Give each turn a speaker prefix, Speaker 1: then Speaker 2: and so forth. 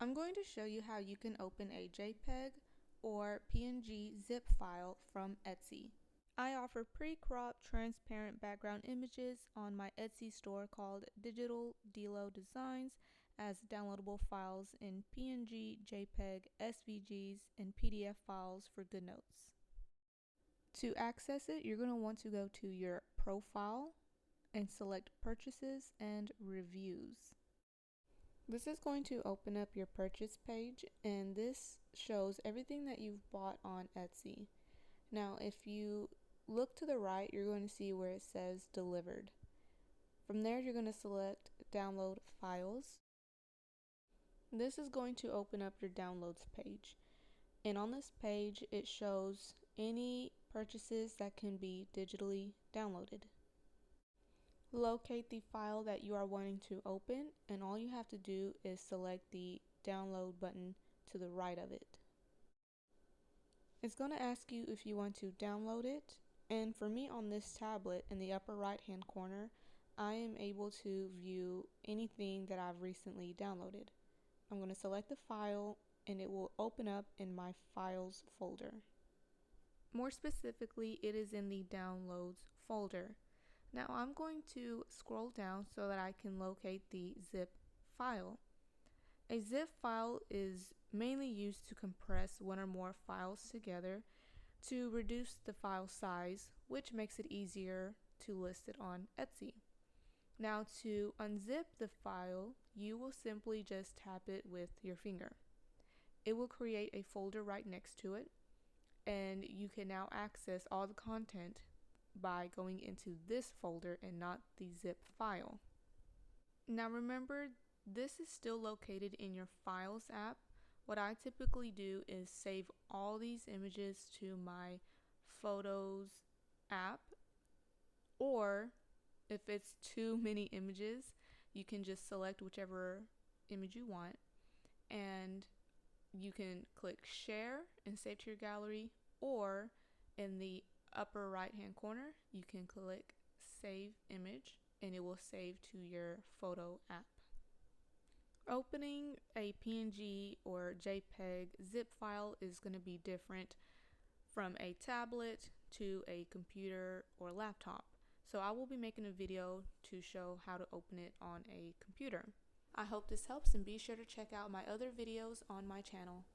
Speaker 1: I'm going to show you how you can open a JPEG or PNG zip file from Etsy. I offer pre-cropped transparent background images on my Etsy store called Digital Delo Designs as downloadable files in PNG, JPEG, SVGs, and PDF files for good notes. To access it, you're going to want to go to your profile and select purchases and reviews. This is going to open up your purchase page, and this shows everything that you've bought on Etsy. Now, if you look to the right, you're going to see where it says delivered. From there, you're going to select download files. This is going to open up your downloads page. And on this page, it shows any purchases that can be digitally downloaded. Locate the file that you are wanting to open, and all you have to do is select the download button to the right of it. It's going to ask you if you want to download it, and for me on this tablet in the upper right hand corner, I am able to view anything that I've recently downloaded. I'm going to select the file and it will open up in my files folder. More specifically, it is in the downloads folder. Now I'm going to scroll down so that I can locate the zip file. A zip file is mainly used to compress one or more files together to reduce the file size, which makes it easier to list it on Etsy. Now to unzip the file, you will simply just tap it with your finger. It will create a folder right next to it, and you can now access all the content by going into this folder and not the zip file. Now remember, this is still located in your Files app. What I typically do is save all these images to my Photos app, or if it's too many images, you can just select whichever image you want, and you can click share and save to your gallery, or in the upper right hand corner you can click save image and it will save to your photo app. Opening a PNG or JPEG zip file is going to be different from a tablet to a computer or laptop, so I will be making a video to show how to open it on a computer. I hope this helps, and be sure to check out my other videos on my channel.